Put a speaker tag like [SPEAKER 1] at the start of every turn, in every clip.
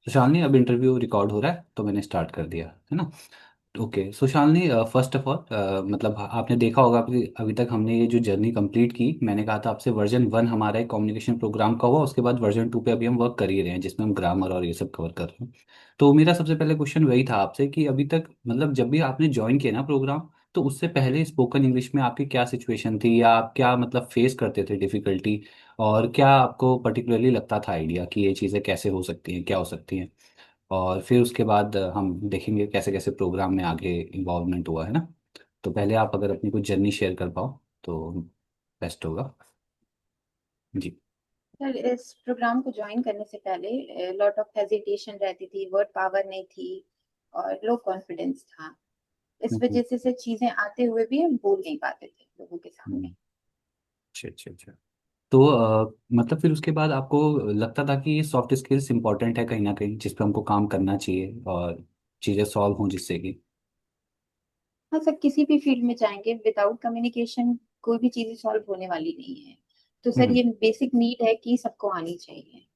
[SPEAKER 1] तो शालिनी, अब interview record हो रहा है तो मैंने स्टार्ट कर दिया है ना। Okay, so Shalini, first of all मतलब आपने देखा होगा कि अभी तक हमने ये जो जर्नी कंप्लीट की, मैंने कहा था आपसे वर्जन 1 हमारा एक कम्युनिकेशन प्रोग्राम का हुआ, उसके बाद वर्जन 2 पे अभी हम वर्क कर ही रहे हैं जिसमें हम ग्रामर और ये सब कवर कर रहे हैं। तो मेरा सबसे पहले क्वेश्चन वही था आपसे कि अभी तक मतलब जब भी आपने ज्वाइन किया ना प्रोग्राम, तो उससे पहले स्पोकन इंग्लिश में आपकी क्या सिचुएशन थी, या आप क्या मतलब फेस करते थे डिफिकल्टी, और क्या आपको पर्टिकुलरली लगता था आइडिया कि ये चीज़ें कैसे हो सकती हैं, क्या हो सकती हैं। और फिर उसके बाद हम देखेंगे कैसे कैसे प्रोग्राम में आगे इन्वॉल्वमेंट हुआ है ना। तो पहले आप अगर अपनी कुछ जर्नी शेयर कर पाओ तो बेस्ट होगा। जी।
[SPEAKER 2] सर, इस प्रोग्राम को ज्वाइन करने से पहले लॉट ऑफ हेजिटेशन रहती थी, वर्ड पावर नहीं थी और लो कॉन्फिडेंस था। इस
[SPEAKER 1] हम्म,
[SPEAKER 2] वजह से चीजें आते हुए भी हम बोल नहीं पाते थे लोगों के सामने।
[SPEAKER 1] हम्म, अच्छा अच्छा अच्छा। तो मतलब फिर उसके बाद आपको लगता था कि ये सॉफ्ट स्किल्स इंपॉर्टेंट है कहीं ना कहीं, जिस पे हमको काम करना चाहिए और चीज़ें सॉल्व हों जिससे कि।
[SPEAKER 2] हाँ सर, किसी भी फील्ड में जाएंगे, विदाउट कम्युनिकेशन कोई भी चीजें सॉल्व होने वाली नहीं है। तो सर,
[SPEAKER 1] हम्म
[SPEAKER 2] ये बेसिक नीड है कि सबको आनी चाहिए।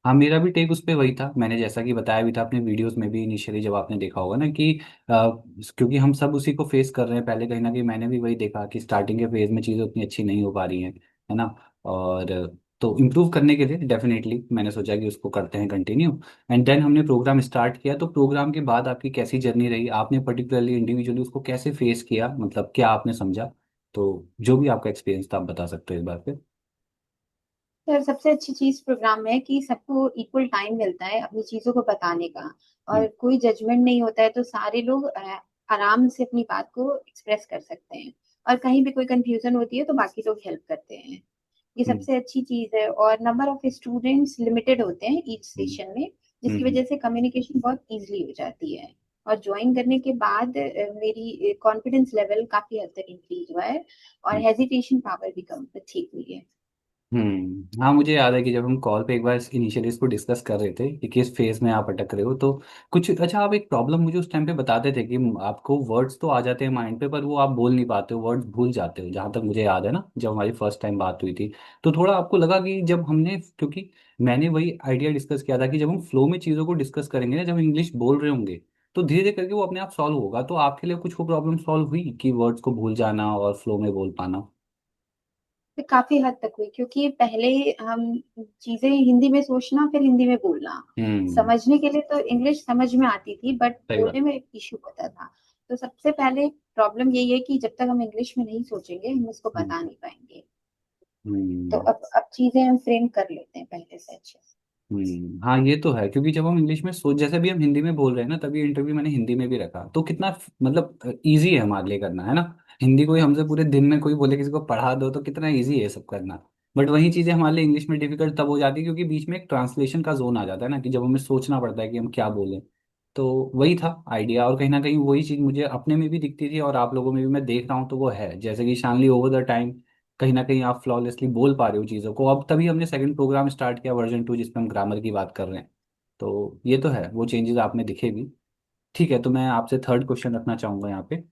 [SPEAKER 1] हाँ, मेरा भी टेक उस पे वही था, मैंने जैसा कि बताया भी था अपने वीडियोस में भी इनिशियली, जब आपने देखा होगा ना कि क्योंकि हम सब उसी को फेस कर रहे हैं पहले, कहीं ना कहीं मैंने भी वही देखा कि स्टार्टिंग के फेज में चीज़ें उतनी अच्छी नहीं हो पा रही हैं, है ना। और तो इम्प्रूव करने के लिए डेफिनेटली मैंने सोचा कि उसको करते हैं कंटिन्यू। एंड देन हमने प्रोग्राम स्टार्ट किया, तो प्रोग्राम के बाद आपकी कैसी जर्नी रही, आपने पर्टिकुलरली इंडिविजुअली उसको कैसे फेस किया, मतलब क्या आपने समझा। तो जो भी आपका एक्सपीरियंस था आप बता सकते हो इस बात पे।
[SPEAKER 2] सर, सबसे अच्छी चीज प्रोग्राम में है कि सबको इक्वल टाइम मिलता है अपनी चीजों को बताने का। और
[SPEAKER 1] हम्म
[SPEAKER 2] कोई जजमेंट नहीं होता है, तो सारे लोग आराम से अपनी बात को एक्सप्रेस कर सकते हैं। और कहीं भी कोई कंफ्यूजन होती है तो बाकी लोग हेल्प करते हैं। ये
[SPEAKER 1] हम्म
[SPEAKER 2] सबसे अच्छी चीज है। और नंबर ऑफ स्टूडेंट्स लिमिटेड होते हैं ईच
[SPEAKER 1] हम्म
[SPEAKER 2] सेशन में,
[SPEAKER 1] हम्म
[SPEAKER 2] जिसकी
[SPEAKER 1] हम्म
[SPEAKER 2] वजह से कम्युनिकेशन बहुत इजीली हो जाती है। और ज्वाइन करने के बाद मेरी कॉन्फिडेंस लेवल काफी हद तक इंक्रीज हुआ है। और
[SPEAKER 1] हम्म।
[SPEAKER 2] हेजिटेशन पावर भी कम ठीक हुई है।
[SPEAKER 1] हाँ, मुझे याद है कि जब हम कॉल पे एक बार इनिशियली इसको डिस्कस कर रहे थे कि किस फेज में आप अटक रहे हो, तो कुछ अच्छा आप एक प्रॉब्लम मुझे उस टाइम पे बताते थे कि आपको वर्ड्स तो आ जाते हैं माइंड पे, पर वो आप बोल नहीं पाते हो, वर्ड्स भूल जाते हो, जहाँ तक मुझे याद है ना, जब हमारी फर्स्ट टाइम बात हुई थी। तो थोड़ा आपको लगा कि जब हमने, क्योंकि मैंने वही आइडिया डिस्कस किया था कि जब हम फ्लो में चीज़ों को डिस्कस करेंगे ना, जब इंग्लिश बोल रहे होंगे, तो धीरे धीरे करके वो अपने आप सॉल्व होगा। तो आपके लिए कुछ वो प्रॉब्लम सॉल्व हुई कि वर्ड्स को भूल जाना और फ्लो में बोल पाना।
[SPEAKER 2] ये काफी हद तक हुई, क्योंकि पहले हम चीजें हिंदी में सोचना फिर हिंदी में बोलना।
[SPEAKER 1] हम्म।
[SPEAKER 2] समझने के लिए तो इंग्लिश समझ में आती थी, बट
[SPEAKER 1] सही बात।
[SPEAKER 2] बोलने में इश्यू होता था। तो सबसे पहले प्रॉब्लम यही है कि जब तक हम इंग्लिश में नहीं सोचेंगे, हम उसको
[SPEAKER 1] हम्म
[SPEAKER 2] बता नहीं पाएंगे। तो
[SPEAKER 1] हम्म
[SPEAKER 2] अब चीजें हम फ्रेम कर लेते हैं पहले से अच्छे से।
[SPEAKER 1] हाँ, ये तो है, क्योंकि जब हम इंग्लिश में सोच, जैसे भी हम हिंदी में बोल रहे हैं ना, तभी इंटरव्यू मैंने हिंदी में भी रखा, तो कितना मतलब इजी है हमारे लिए करना, है ना। हिंदी कोई हमसे पूरे दिन में कोई बोले किसी को पढ़ा दो तो कितना इजी है सब करना। बट वही चीज़ें हमारे लिए इंग्लिश में डिफिकल्ट तब हो जाती है, क्योंकि बीच में एक ट्रांसलेशन का जोन आ जाता है ना, कि जब हमें सोचना पड़ता है कि हम क्या बोलें। तो वही था आइडिया, और कहीं ना कहीं वही चीज़ मुझे अपने में भी दिखती थी और आप लोगों में भी मैं देख रहा हूँ, तो वो है जैसे कि शानली ओवर द टाइम कहीं ना कहीं आप फ्लॉलेसली बोल पा रहे हो चीज़ों को। अब तभी हमने सेकंड प्रोग्राम स्टार्ट किया वर्जन 2, जिसमें हम ग्रामर की बात कर रहे हैं। तो ये तो है, वो चेंजेस आप में दिखे भी। ठीक है, तो मैं आपसे थर्ड क्वेश्चन रखना चाहूंगा यहाँ पे।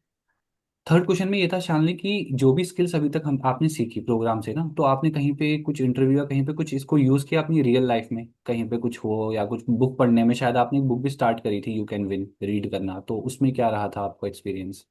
[SPEAKER 1] थर्ड क्वेश्चन में ये था शालिनी कि जो भी स्किल्स अभी तक हम आपने सीखी प्रोग्राम से ना, तो आपने कहीं पे कुछ इंटरव्यू या कहीं पे कुछ इसको यूज़ किया अपनी रियल लाइफ में, कहीं पे कुछ हो, या कुछ बुक पढ़ने में, शायद आपने एक बुक भी स्टार्ट करी थी, यू कैन विन, रीड करना, तो उसमें क्या रहा था आपका एक्सपीरियंस।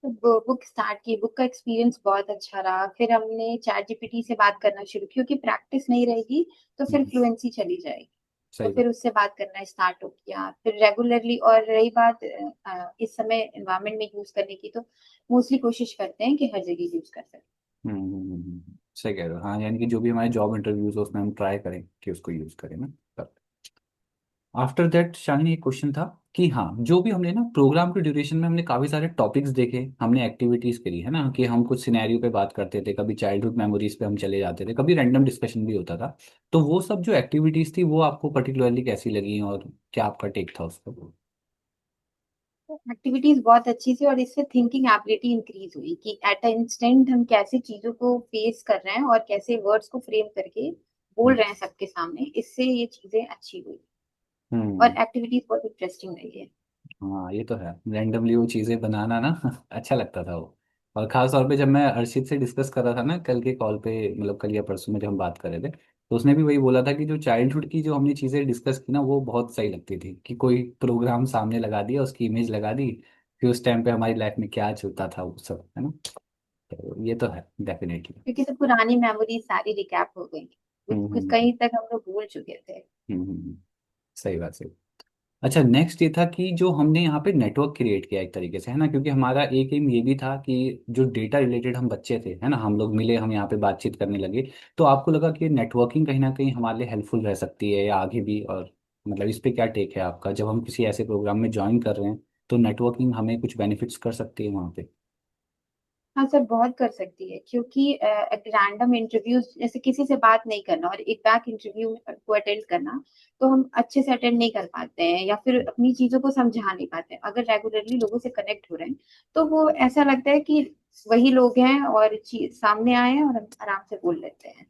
[SPEAKER 2] तो बुक स्टार्ट की, बुक का एक्सपीरियंस बहुत अच्छा रहा। फिर हमने चैट जीपीटी से बात करना शुरू, क्योंकि प्रैक्टिस नहीं रहेगी तो फिर फ्लुएंसी चली जाएगी। तो
[SPEAKER 1] सही
[SPEAKER 2] फिर
[SPEAKER 1] बात।
[SPEAKER 2] उससे बात करना स्टार्ट हो किया, फिर रेगुलरली। और रही बात इस समय एनवायरनमेंट में यूज करने की, तो मोस्टली कोशिश करते हैं कि हर जगह यूज कर सकें।
[SPEAKER 1] सही कह रहे हो, हाँ, यानी कि जो भी हमारे जॉब इंटरव्यूज हो उसमें हम ट्राई करें कि उसको यूज़ करें ना। आफ्टर दैट शालिनी, एक क्वेश्चन था कि हाँ, जो भी हमने ना प्रोग्राम के ड्यूरेशन में हमने काफ़ी सारे टॉपिक्स देखे, हमने एक्टिविटीज़ करी है ना, कि हम कुछ सिनेरियो पे बात करते थे, कभी चाइल्डहुड मेमोरीज पे हम चले जाते थे, कभी रैंडम डिस्कशन भी होता था। तो वो सब जो एक्टिविटीज़ थी वो आपको पर्टिकुलरली कैसी लगी, और क्या आपका टेक था उस पर।
[SPEAKER 2] एक्टिविटीज बहुत अच्छी थी, और इससे थिंकिंग एबिलिटी इंक्रीज हुई कि एट अ इंस्टेंट हम कैसे चीजों को फेस कर रहे हैं और कैसे वर्ड्स को फ्रेम करके बोल
[SPEAKER 1] हम्म
[SPEAKER 2] रहे हैं सबके सामने। इससे ये चीजें अच्छी हुई। और
[SPEAKER 1] हम्म,
[SPEAKER 2] एक्टिविटीज बहुत इंटरेस्टिंग रही है।
[SPEAKER 1] हाँ ये तो है, रैंडमली वो चीज़ें बनाना ना अच्छा लगता था वो। और खास तौर पे जब मैं अर्शित से डिस्कस कर रहा था ना कल के कॉल पे, मतलब कल या परसों में जब हम बात कर रहे थे, तो उसने भी वही बोला था कि जो चाइल्डहुड की जो हमने चीज़ें डिस्कस की ना वो बहुत सही लगती थी, कि कोई प्रोग्राम सामने लगा दिया, उसकी इमेज लगा दी, फिर उस टाइम पे हमारी लाइफ में क्या चलता था वो सब, है ना। तो ये तो है डेफिनेटली।
[SPEAKER 2] क्योंकि सब पुरानी मेमोरी सारी रिकैप हो गई, कुछ
[SPEAKER 1] हम्म
[SPEAKER 2] कुछ
[SPEAKER 1] हम्म
[SPEAKER 2] कहीं तक हम लोग भूल चुके थे।
[SPEAKER 1] हम्म, हम्म, हम्म, सही बात सही। अच्छा, नेक्स्ट ये था कि जो हमने यहाँ पे नेटवर्क क्रिएट किया एक तरीके से, है ना, क्योंकि हमारा एक एम ये भी था कि जो डेटा रिलेटेड हम बच्चे थे, है ना, हम लोग मिले, हम यहाँ पे बातचीत करने लगे, तो आपको लगा कि नेटवर्किंग कहीं ना कहीं हमारे लिए हेल्पफुल रह सकती है या आगे भी, और मतलब इस पे क्या टेक है आपका, जब हम किसी ऐसे प्रोग्राम में ज्वाइन कर रहे हैं तो नेटवर्किंग हमें कुछ बेनिफिट्स कर सकती है वहाँ पे।
[SPEAKER 2] हाँ सर, बहुत कर सकती है, क्योंकि रैंडम इंटरव्यूज जैसे किसी से बात नहीं करना और एक बैक इंटरव्यू को अटेंड करना, तो हम अच्छे से अटेंड नहीं कर पाते हैं या फिर अपनी चीजों को समझा नहीं पाते हैं। अगर रेगुलरली लोगों से कनेक्ट हो रहे हैं तो वो ऐसा लगता है कि वही लोग हैं और चीज सामने आए हैं और हम आराम से बोल लेते हैं।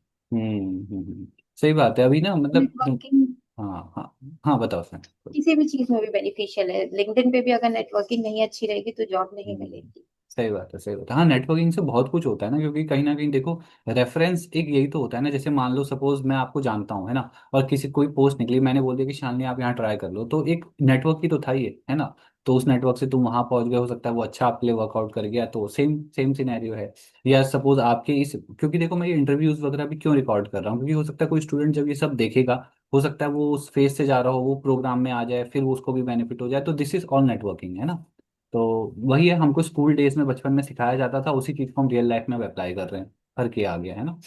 [SPEAKER 1] सही बात है, अभी ना मतलब
[SPEAKER 2] नेटवर्किंग
[SPEAKER 1] हाँ हाँ हाँ, बताओ सर।
[SPEAKER 2] किसी भी चीज में भी बेनिफिशियल है। लिंक्डइन पे भी अगर नेटवर्किंग नहीं अच्छी रहेगी तो जॉब नहीं
[SPEAKER 1] हम्म,
[SPEAKER 2] मिलेगी।
[SPEAKER 1] सही बात है सही बात है। हाँ, नेटवर्किंग से बहुत कुछ होता है ना, क्योंकि कहीं ना कहीं देखो, रेफरेंस एक यही तो होता है ना, जैसे मान लो सपोज मैं आपको जानता हूँ, है ना, और किसी कोई पोस्ट निकली, मैंने बोल दिया कि शालिनी आप यहाँ ट्राई कर लो, तो एक नेटवर्क ही तो था ये, है ना। तो उस नेटवर्क से तुम वहां पहुंच गए, हो सकता है वो अच्छा आपके लिए वर्कआउट कर गया, तो सेम सेम सिनेरियो है। या सपोज आपके इस, क्योंकि देखो मैं ये इंटरव्यूज वगैरह भी क्यों रिकॉर्ड कर रहा हूँ, क्योंकि हो सकता है कोई स्टूडेंट जब ये सब देखेगा, हो सकता है वो उस फेज से जा रहा हो, वो प्रोग्राम में आ जाए, फिर उसको भी बेनिफिट हो जाए, तो दिस इज ऑल नेटवर्किंग, है ना। तो वही है, हमको स्कूल डेज में बचपन में सिखाया जाता था, उसी चीज को हम रियल लाइफ में अप्लाई कर रहे हैं, हर के आ गया, है ना।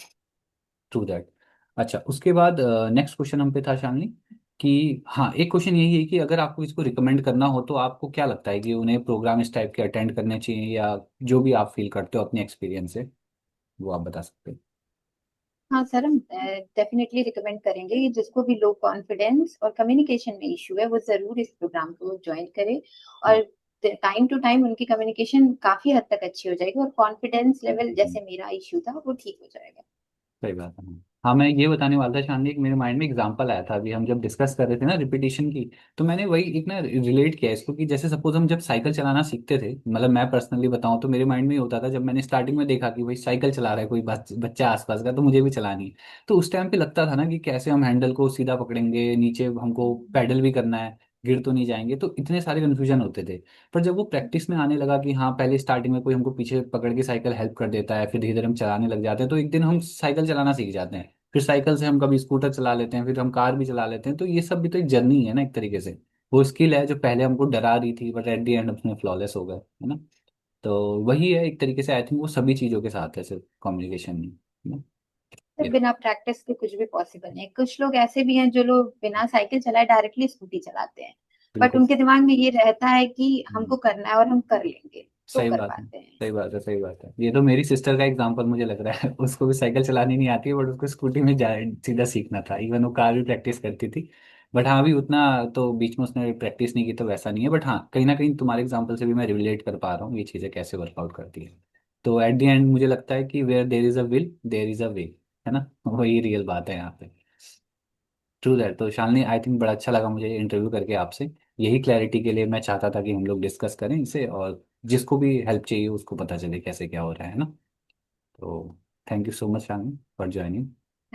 [SPEAKER 1] True that. अच्छा, उसके बाद नेक्स्ट क्वेश्चन हम पे था शालिनी, कि हाँ एक क्वेश्चन यही है कि अगर आपको इसको रिकमेंड करना हो तो आपको क्या लगता है कि उन्हें प्रोग्राम इस टाइप के अटेंड करने चाहिए, या जो भी आप फील करते हो अपने एक्सपीरियंस से वो आप बता सकते हैं।
[SPEAKER 2] हाँ सर, हम डेफिनेटली रिकमेंड करेंगे कि जिसको भी लो कॉन्फिडेंस और कम्युनिकेशन में इशू है वो जरूर इस प्रोग्राम को ज्वाइन करे। और टाइम टू टाइम उनकी कम्युनिकेशन काफी हद तक अच्छी हो जाएगी और कॉन्फिडेंस लेवल
[SPEAKER 1] हम्म।
[SPEAKER 2] जैसे मेरा इशू था वो ठीक हो जाएगा।
[SPEAKER 1] सही बात है। हाँ, मैं ये बताने वाला था शानवी, एक मेरे माइंड में एग्जांपल आया था अभी हम जब डिस्कस कर रहे थे ना रिपीटिशन की, तो मैंने वही एक ना रिलेट किया इसको, कि जैसे सपोज हम जब साइकिल चलाना सीखते थे, मतलब मैं पर्सनली बताऊं तो मेरे माइंड में ये होता था, जब मैंने स्टार्टिंग में देखा कि भाई साइकिल चला रहा है कोई बच्चा आसपास का, तो मुझे भी चलानी है। तो उस टाइम पे लगता था ना कि कैसे हम हैंडल को सीधा पकड़ेंगे, नीचे हमको पैडल भी करना है, गिर तो नहीं जाएंगे, तो इतने सारे कन्फ्यूजन होते थे। पर जब वो प्रैक्टिस में आने लगा कि हाँ पहले स्टार्टिंग में कोई हमको पीछे पकड़ के साइकिल हेल्प कर देता है, फिर धीरे धीरे हम चलाने लग जाते हैं, तो एक दिन हम साइकिल चलाना सीख जाते हैं, फिर साइकिल से हम कभी स्कूटर चला लेते हैं, फिर हम कार भी चला लेते हैं, तो ये सब भी तो एक जर्नी है ना एक तरीके से। वो स्किल है जो पहले हमको डरा रही थी, बट एट द एंड उसमें फ्लॉलेस हो गए, है ना। तो वही है एक तरीके से, आई थिंक वो सभी चीज़ों के साथ है, सिर्फ कम्युनिकेशन नहीं, है ना।
[SPEAKER 2] तो
[SPEAKER 1] ये
[SPEAKER 2] बिना प्रैक्टिस के कुछ भी पॉसिबल नहीं। कुछ लोग ऐसे भी हैं जो लोग बिना साइकिल चलाए डायरेक्टली स्कूटी चलाते हैं, बट
[SPEAKER 1] बिल्कुल।
[SPEAKER 2] उनके दिमाग में ये रहता है कि
[SPEAKER 1] हम्म,
[SPEAKER 2] हमको करना है और हम कर लेंगे, तो
[SPEAKER 1] सही
[SPEAKER 2] कर
[SPEAKER 1] बात है
[SPEAKER 2] पाते हैं।
[SPEAKER 1] सही बात है सही बात है। ये तो मेरी सिस्टर का एग्जांपल मुझे लग रहा है उसको भी साइकिल चलानी नहीं आती है, बट उसको स्कूटी में जा सीधा सीखना था, इवन वो कार भी प्रैक्टिस करती थी। बट हाँ, अभी उतना तो बीच में उसने प्रैक्टिस नहीं की तो वैसा नहीं है, बट हाँ कहीं ना कहीं तुम्हारे एग्जांपल से भी मैं रिलेट कर पा रहा हूँ ये चीज़ें कैसे वर्कआउट करती है। तो एट द एंड मुझे लगता है कि where there is a will there is a way, है ना, वही रियल बात है यहाँ पे। True that. तो शालिनी, आई थिंक बड़ा अच्छा लगा मुझे इंटरव्यू करके आपसे, यही क्लैरिटी के लिए मैं चाहता था कि हम लोग डिस्कस करें इसे, और जिसको भी हेल्प चाहिए उसको पता चले कैसे क्या हो रहा है ना। तो thank you so much Shalini for
[SPEAKER 2] thank
[SPEAKER 1] joining.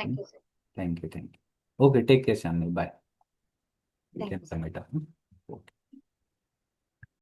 [SPEAKER 2] You sir.
[SPEAKER 1] Thank you okay, take care Shalini, bye. ठीक है
[SPEAKER 2] थैंक यू सर।
[SPEAKER 1] बेटा। ओके।